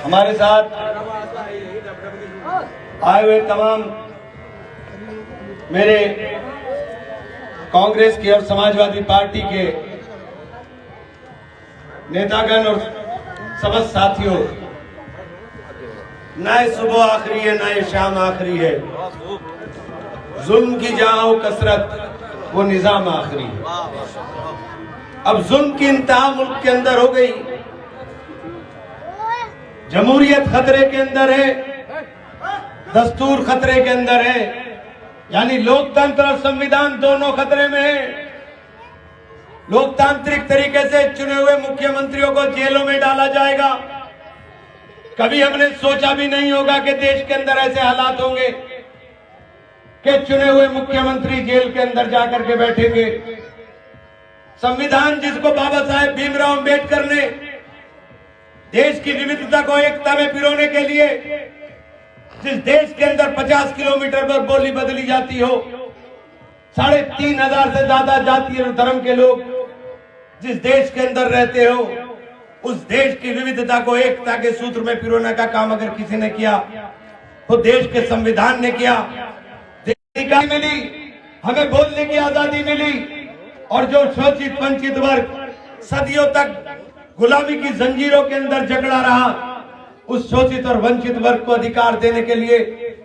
हमारे साथ आए हुए तमाम मेरे कांग्रेस के और समाजवादी पार्टी के नेतागण और समस्त साथियों, ना ये सुबह आखिरी है ना ये शाम आखिरी है। जुल्म की जहां हो कसरत वो निजाम आखिरी है। अब जुल्म की इंतहा मुल्क के अंदर हो गई, जमहूरियत खतरे के अंदर है, दस्तूर खतरे के अंदर है, यानी लोकतंत्र और संविधान दोनों खतरे में है। लोकतांत्रिक तरीके से चुने हुए मुख्यमंत्रियों को जेलों में डाला जाएगा। कभी हमने सोचा भी नहीं होगा कि देश के अंदर ऐसे हालात होंगे कि चुने हुए मुख्यमंत्री जेल के अंदर जाकर के बैठेंगे। संविधान जिसको बाबा साहेब भीमराव अंबेडकर ने देश की विविधता को एकता में पिरोने के लिए, जिस देश के अंदर 50 किलोमीटर पर बोली बदली जाती हो, 3,500 से ज्यादा जाति और धर्म के लोग जिस देश के अंदर रहते हो, उस देश की विविधता को एकता के सूत्र में पिरोने का काम अगर किसी ने किया तो देश के संविधान ने किया। अधिकार मिली, हमें बोलने की आजादी मिली, और जो शोषित वंचित वर्ग सदियों तक गुलामी की जंजीरों के अंदर जकड़ा रहा, उस शोषित और वंचित वर्ग को अधिकार देने के लिए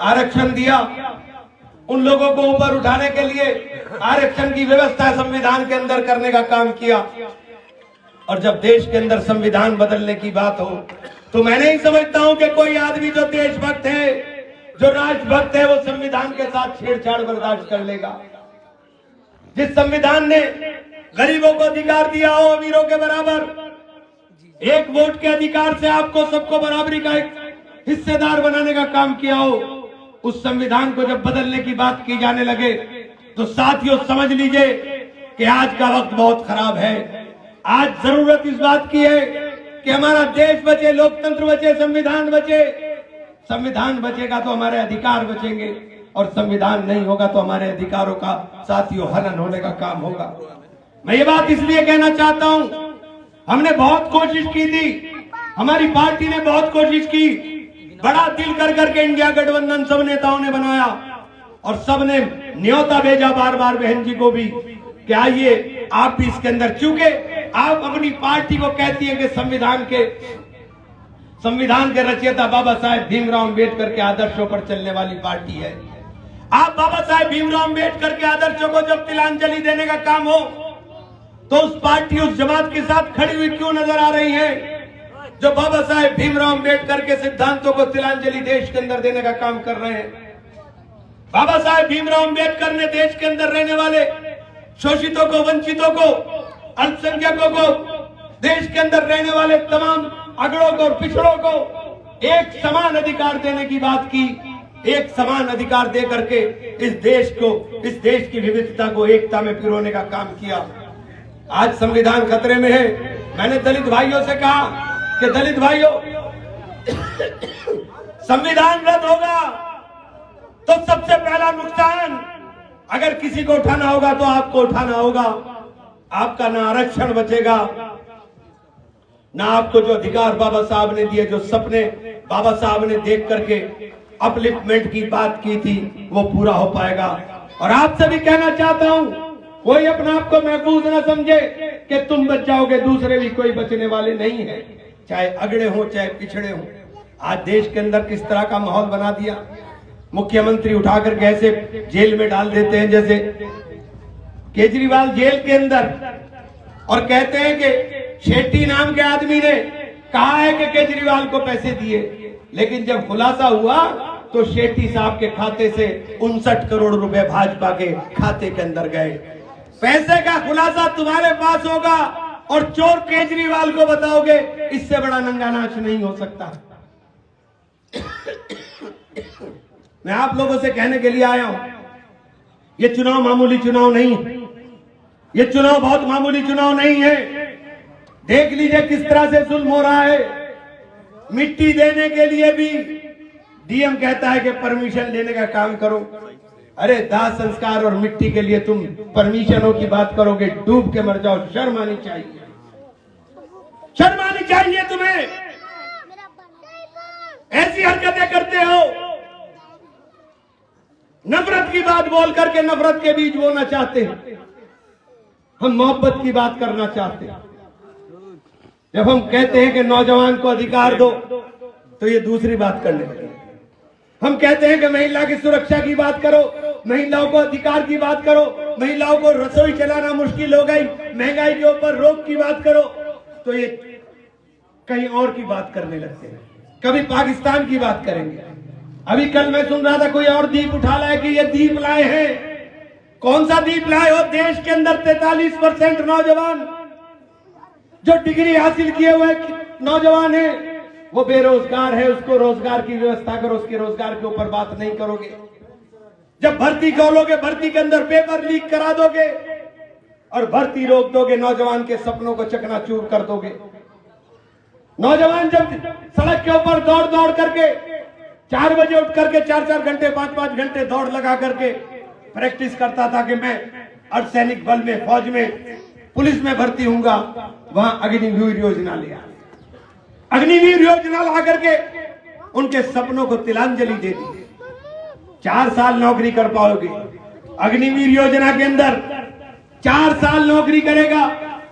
आरक्षण दिया। उन लोगों को ऊपर उठाने के लिए आरक्षण की व्यवस्था संविधान के अंदर करने का काम किया। और जब देश के अंदर संविधान बदलने की बात हो तो मैं नहीं समझता हूं कि कोई आदमी जो देशभक्त है, जो राष्ट्रभक्त है, वो संविधान के साथ छेड़छाड़ बर्दाश्त कर लेगा। जिस संविधान ने गरीबों को अधिकार दिया हो अमीरों के बराबर, एक वोट के अधिकार से आपको सबको बराबरी का एक हिस्सेदार बनाने का काम किया हो, उस संविधान को जब बदलने की बात की जाने लगे तो साथियों समझ लीजिए कि आज का वक्त बहुत खराब है। आज जरूरत इस बात की है कि हमारा देश बचे, लोकतंत्र बचे, संविधान बचे। संविधान बचेगा तो हमारे अधिकार बचेंगे, और संविधान नहीं होगा तो हमारे अधिकारों का साथियों हनन होने का काम होगा। मैं ये बात इसलिए कहना चाहता हूं, हमने बहुत कोशिश की थी, हमारी पार्टी ने बहुत कोशिश की, बड़ा दिल कर करके इंडिया गठबंधन सब नेताओं ने बनाया, और सब ने न्योता भेजा बार बार बहन जी को भी कि आइए आप भी इसके अंदर, चूंकि आप अपनी पार्टी को कहती है कि संविधान के रचयिता बाबा साहेब भीमराव अंबेडकर के आदर्शों पर चलने वाली पार्टी है। आप बाबा साहेब भीमराव अंबेडकर के आदर्शों को जब तिलांजलि देने का काम हो तो उस पार्टी, उस जमात के साथ खड़ी हुई क्यों नजर आ रही है जो बाबा साहेब भीमराव अंबेडकर के सिद्धांतों को तिलांजलि देश के अंदर देने का काम कर रहे हैं? बाबा साहेब भीमराव अंबेडकर ने देश के अंदर रहने वाले शोषितों को, वंचितों को, अल्पसंख्यकों को, देश के अंदर रहने वाले तमाम अगड़ों को और पिछड़ों को एक समान अधिकार देने की बात की। एक समान अधिकार दे करके इस देश की विविधता को एकता में पिरोने का काम किया। आज संविधान खतरे में है। मैंने दलित भाइयों से कहा कि दलित भाइयों, संविधान रद्द होगा तो सबसे पहला नुकसान अगर किसी को उठाना होगा तो आपको उठाना होगा। आपका ना आरक्षण बचेगा, ना आपको जो अधिकार बाबा साहब ने दिए, जो सपने बाबा साहब ने देख करके अपलिफ्टमेंट की बात की थी, वो पूरा हो पाएगा। और आपसे भी कहना चाहता हूं, कोई अपना आप को महफूज ना समझे कि तुम बच जाओगे, दूसरे भी कोई बचने वाले नहीं है, चाहे अगड़े हो चाहे पिछड़े हो। आज देश के अंदर किस तरह का माहौल बना दिया, मुख्यमंत्री उठाकर के ऐसे जेल में डाल देते हैं, जैसे केजरीवाल जेल के अंदर, और कहते हैं कि शेट्टी नाम के आदमी ने कहा है कि केजरीवाल को पैसे दिए, लेकिन जब खुलासा हुआ तो शेट्टी साहब के खाते से 59 करोड़ रुपए भाजपा के खाते के अंदर गए। पैसे का खुलासा तुम्हारे पास होगा और चोर केजरीवाल को बताओगे, इससे बड़ा नंगा नाच नहीं हो सकता। मैं आप लोगों से कहने के लिए आया हूं, ये चुनाव मामूली चुनाव नहीं, ये चुनाव बहुत मामूली चुनाव नहीं है। देख लीजिए किस तरह से जुल्म हो रहा है। मिट्टी देने के लिए भी डीएम कहता है कि परमिशन लेने का काम करो। अरे दाह संस्कार और मिट्टी के लिए तुम परमिशनों की बात करोगे, डूब के मर जाओ। शर्म आनी चाहिए, शर्म आनी चाहिए। चाहिए तुम्हें? ऐसी हरकतें करते हो। नफरत की बात बोल करके नफरत के बीज बोना चाहते हैं। हम मोहब्बत की बात करना चाहते हैं। जब हम कहते हैं कि नौजवान को अधिकार दो, तो ये दूसरी बात करने लगे। हम कहते हैं कि महिला की सुरक्षा की बात करो, महिलाओं को अधिकार की बात करो, महिलाओं को रसोई चलाना मुश्किल हो गई, महंगाई के ऊपर रोक की बात करो, तो ये कहीं और की बात करने लगते हैं। कभी पाकिस्तान की बात करेंगे। अभी कल मैं सुन रहा था कोई और दीप उठा लाए कि ये दीप लाए हैं। कौन सा दीप लाए हो? देश के अंदर 43% नौजवान जो डिग्री हासिल किए हुए नौजवान है, वो बेरोजगार है। उसको रोजगार की व्यवस्था करो, उसके रोजगार के ऊपर बात नहीं करोगे। जब भर्ती खोलोगे, भर्ती के अंदर पेपर लीक करा दोगे और भर्ती रोक दोगे, नौजवान के सपनों को चकनाचूर कर दोगे। नौजवान जब सड़क के ऊपर दौड़ दौड़ करके 4 बजे उठ करके 4-4 घंटे 5-5 घंटे दौड़ लगा करके प्रैक्टिस करता था कि मैं अर्धसैनिक बल में, फौज में, पुलिस में भर्ती होऊंगा, वहां अग्निवीर योजना ले आए। अग्निवीर योजना ला करके उनके सपनों को तिलांजलि दे दी। 4 साल नौकरी कर पाओगे। अग्निवीर योजना के अंदर 4 साल नौकरी करेगा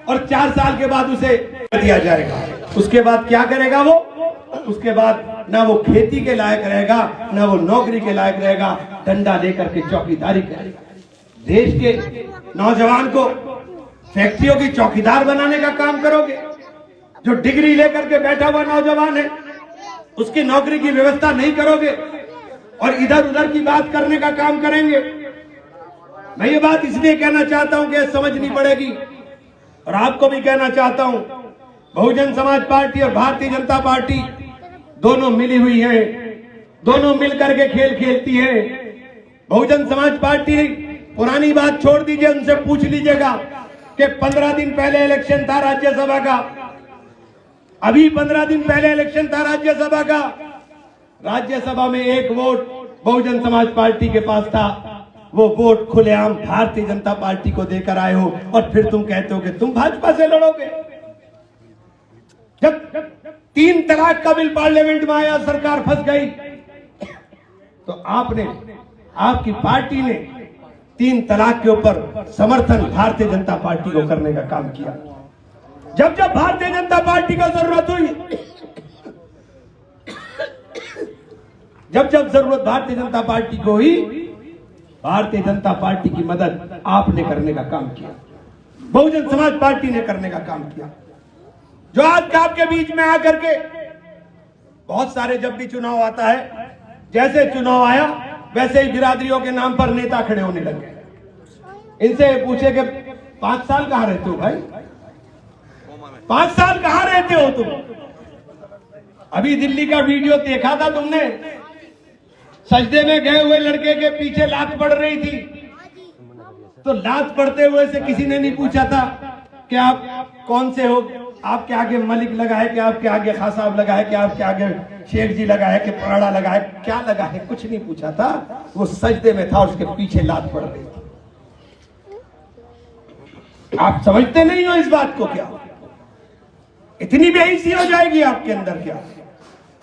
और 4 साल के बाद उसे दिया जाएगा। उसके बाद क्या करेगा वो? उसके बाद ना वो खेती के लायक रहेगा, ना वो नौकरी के लायक रहेगा, डंडा लेकर के चौकीदारी करेगा। देश के नौजवान को फैक्ट्रियों की चौकीदार बनाने का काम करोगे? जो डिग्री लेकर के बैठा हुआ नौजवान है, उसकी नौकरी की व्यवस्था नहीं करोगे और इधर उधर की बात करने का काम करेंगे। मैं ये बात इसलिए कहना चाहता हूं कि समझनी पड़ेगी और आपको भी कहना चाहता हूं। बहुजन समाज पार्टी और भारतीय जनता पार्टी दोनों मिली हुई है, दोनों मिलकर के खेल खेलती है। बहुजन समाज पार्टी, पुरानी बात छोड़ दीजिए, उनसे पूछ लीजिएगा कि 15 दिन पहले इलेक्शन था राज्यसभा का। अभी 15 दिन पहले इलेक्शन था राज्यसभा का। राज्यसभा में 1 वोट बहुजन समाज पार्टी के पास था। वो वोट खुलेआम भारतीय जनता पार्टी को देकर आए हो और फिर तुम कहते हो कि तुम भाजपा से लड़ोगे। जब 3 तलाक का बिल पार्लियामेंट में आया, सरकार फंस गई, तो आपने, आपकी पार्टी ने 3 तलाक के ऊपर समर्थन भारतीय जनता पार्टी को करने का काम किया। जब जब भारतीय जनता पार्टी को जरूरत हुई, जब जब जरूरत भारतीय जनता पार्टी को हुई, भारतीय जनता पार्टी की मदद आपने करने का काम किया, बहुजन समाज पार्टी ने करने का काम किया। जो आज आपके बीच में आकर के बहुत सारे, जब भी चुनाव आता है, जैसे चुनाव आया वैसे ही बिरादरियों के नाम पर नेता खड़े होने लगे। इनसे पूछे कि 5 साल कहां रहते हो भाई? 5 साल कहां रहते हो तुम? अभी दिल्ली का वीडियो देखा था तुमने? सजदे में गए हुए लड़के के पीछे लात पड़ रही थी, तो लात पड़ते हुए से किसी ने नहीं पूछा था कि आप कौन से हो, आपके आगे मलिक लगा है कि आपके आगे खान साहब लगा है कि आपके आगे शेख जी लगा है कि पराड़ा लगा है, क्या लगा है, कुछ नहीं पूछा था। वो सजदे में था, उसके पीछे लात पड़ रही थी। आप समझते नहीं हो इस बात को? क्या इतनी बेहिसी हो जाएगी आपके अंदर क्या?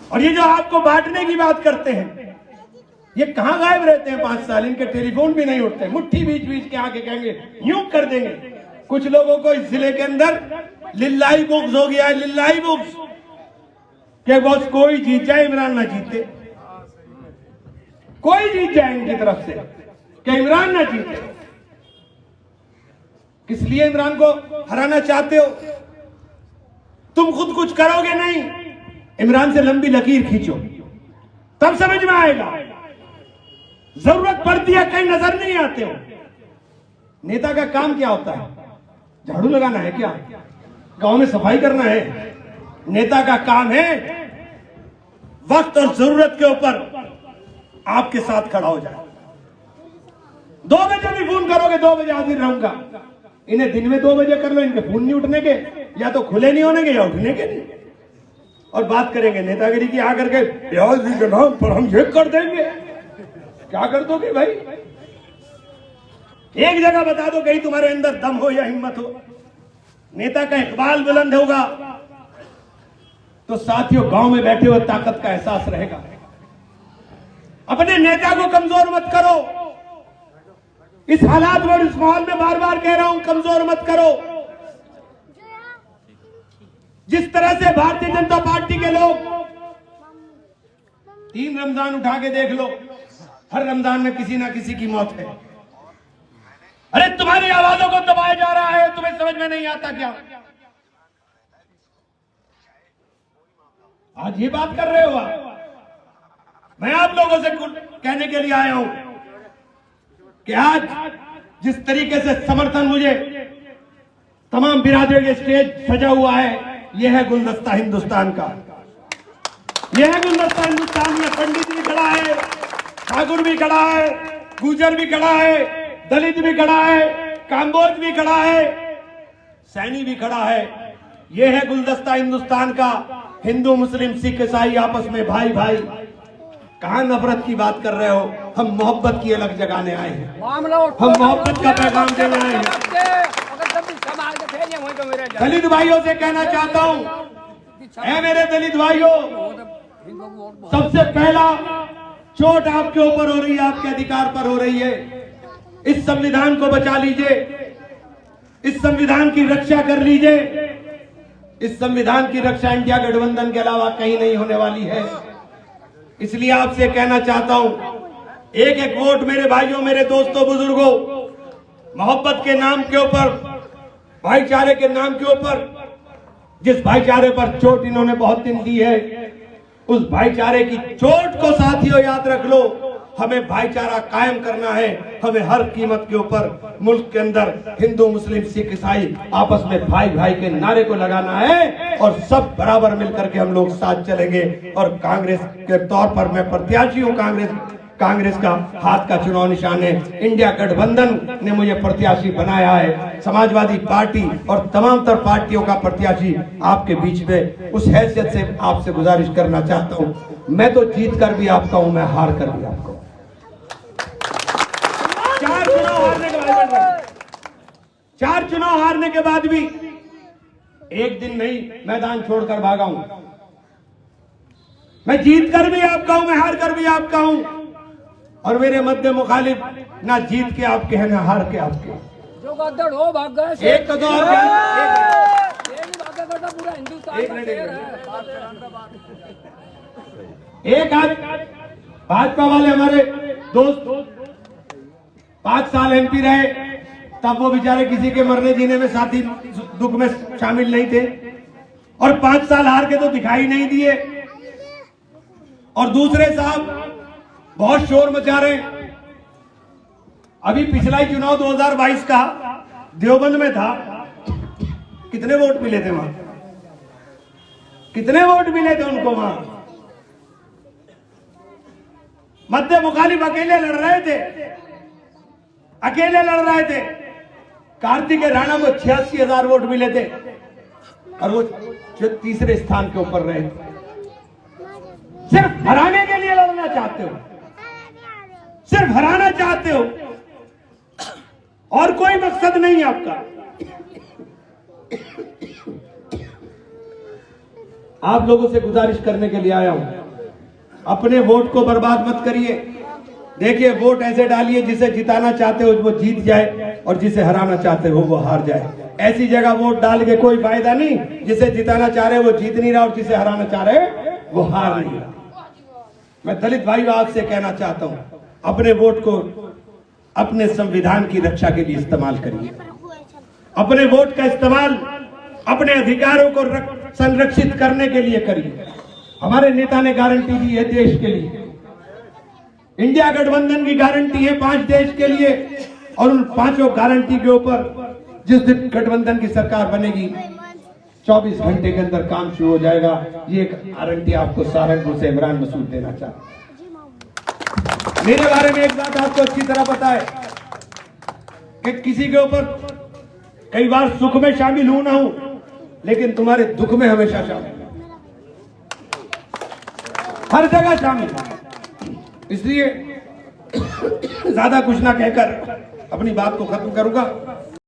और ये जो आपको बांटने की बात करते हैं, ये कहां गायब रहते हैं 5 साल? इनके टेलीफोन भी नहीं उठते, मुट्ठी बीच बीच के आके कहेंगे यूं कर देंगे। कुछ लोगों को इस जिले के अंदर लिल्लाही बुक्स हो गया है, लिल्लाही बुक्स, कि बस कोई जीत जाए, इमरान ना जीते, कोई जीत जाए इनकी तरफ से, कि इमरान ना जीते। किस लिए इमरान को हराना चाहते हो? तुम खुद कुछ करोगे नहीं, इमरान से लंबी लकीर खींचो, तब समझ में आएगा। जरूरत पड़ती है, कहीं नजर नहीं आते हो। नेता का काम क्या होता है? झाड़ू लगाना है क्या? गांव में सफाई करना है? नेता का काम है वक्त और जरूरत के ऊपर आपके साथ खड़ा हो जाए। 2 बजे भी फोन करोगे, 2 बजे हाजिर रहूंगा। इन्हें दिन में 2 बजे कर लो, इनके फोन नहीं उठने के, या तो खुले नहीं होने के या उठने के नहीं। और बात करेंगे नेतागिरी की, आकर के ब्याज जी के नाम पर हम ये कर देंगे। क्या कर दोगे भाई? एक जगह बता दो कहीं तुम्हारे अंदर दम हो या हिम्मत हो। नेता का इकबाल बुलंद होगा, तो साथियों गांव में बैठे हुए ताकत का एहसास रहेगा। अपने नेता को कमजोर मत करो। इस हालात में और इस माहौल में बार बार कह रहा हूं, कमजोर मत करो। जिस तरह से भारतीय जनता पार्टी के लोग 3 रमजान उठा के देख लो, हर रमजान में किसी ना किसी की मौत है। अरे तुम्हारी आवाजों को दबाया जा रहा है, तुम्हें समझ में नहीं आता क्या? आज ये बात कर रहे हो आप? मैं आप लोगों से कहने के लिए आया हूं कि आज जिस तरीके से समर्थन मुझे तमाम बिरादरियों के स्टेज सजा हुआ है, यह है गुलदस्ता हिंदुस्तान का। यह है गुलदस्ता हिंदुस्तान में पंडित भी खड़ा है, ठाकुर भी खड़ा है, गुजर भी खड़ा है, दलित भी खड़ा है, काम्बोज भी खड़ा है, सैनी भी खड़ा है। यह है गुलदस्ता हिंदुस्तान का। हिंदू मुस्लिम सिख ईसाई आपस में भाई भाई। कहां नफरत की बात कर रहे हो? हम मोहब्बत की अलग जगाने आए हैं, हम मोहब्बत का पैगाम देने आए हैं। दलित भाइयों से कहना चाहता हूं, ऐ मेरे दलित भाइयों, सबसे पहला चोट आपके ऊपर हो रही है, आपके अधिकार पर हो रही है। इस संविधान को बचा लीजिए, इस संविधान की रक्षा कर लीजिए। इस संविधान की रक्षा इंडिया गठबंधन के अलावा कहीं नहीं होने वाली है। इसलिए आपसे कहना चाहता हूं, एक एक वोट मेरे भाइयों, मेरे दोस्तों, बुजुर्गों, मोहब्बत के नाम के ऊपर, भाईचारे के नाम के ऊपर, जिस भाईचारे पर चोट इन्होंने बहुत दिन दी है, उस भाईचारे की चोट को साथियों याद रख लो। हमें भाईचारा कायम करना है। हमें हर कीमत के ऊपर मुल्क के अंदर हिंदू मुस्लिम सिख ईसाई आपस में भाई भाई के नारे को लगाना है और सब बराबर मिलकर के हम लोग साथ चलेंगे। और कांग्रेस के तौर पर मैं प्रत्याशी हूं। कांग्रेस का हाथ का चुनाव निशान है। इंडिया गठबंधन ने मुझे प्रत्याशी बनाया है। समाजवादी पार्टी और तमाम तर पार्टियों का प्रत्याशी आपके बीच में। उस हैसियत से आपसे गुजारिश करना चाहता हूं, मैं तो जीत कर भी आपका हूं, मैं हार कर भी आपका हूं। 4 चुनाव हारने के बाद भी एक दिन नहीं मैदान छोड़कर भागा हूं। मैं जीत कर भी आपका हूं, मैं हार कर भी आपका हूं। और मेरे मध्य मुखालिफ ना जीत के आपके हैं ना हार के आपके। जो गद्दड़ हो भाग गए। एक तो पूरा हिंदुस्तान एक आज भाजपा वाले हमारे दोस्त 5 साल एमपी रहे, तब वो बेचारे किसी के मरने जीने में साथी दुख में शामिल नहीं थे और 5 साल हार के तो दिखाई नहीं दिए। और दूसरे साहब बहुत शोर मचा रहे। अभी पिछला ही चुनाव 2022 का देवबंद में था, कितने वोट मिले थे वहां? कितने वोट मिले थे उनको वहां? मध्य मुखालिफ अकेले लड़ रहे थे, अकेले लड़ रहे थे। कार्तिक राणा को 86,000 वोट मिले थे और वो तीसरे स्थान के ऊपर रहे। सिर्फ हराने के लिए लड़ना चाहते हो, सिर्फ हराना चाहते हो और कोई मकसद नहीं आपका। आप लोगों से गुजारिश करने के लिए आया हूं, अपने वोट को बर्बाद मत करिए। देखिए, वोट ऐसे डालिए जिसे जिताना चाहते हो वो जीत जाए और जिसे हराना चाहते हो वो हार जाए। ऐसी जगह वोट डाल के कोई फायदा नहीं। जिसे जिताना चाह रहे वो जीत नहीं रहा और जिसे हराना चाह रहे वो हार नहीं रहा। मैं दलित भाइयों आपसे कहना चाहता हूं, अपने वोट को अपने संविधान की रक्षा के लिए इस्तेमाल करिए। अपने वोट का इस्तेमाल अपने अधिकारों को संरक्षित करने के लिए करिए। हमारे नेता ने गारंटी दी है देश के लिए। इंडिया गठबंधन की गारंटी है 5 देश के लिए और उन 5 गारंटी के ऊपर जिस दिन गठबंधन की सरकार बनेगी 24 घंटे के अंदर काम शुरू हो जाएगा। ये गारंटी आपको सहारनपुर से इमरान मसूद देना चाहता हूं। मेरे बारे में एक बात आपको अच्छी तरह पता है कि किसी के ऊपर कई बार सुख में शामिल हूं ना हूं, लेकिन तुम्हारे दुख में हमेशा शामिल, हर जगह शामिल। इसलिए ज्यादा कुछ ना कहकर अपनी बात को खत्म करूंगा।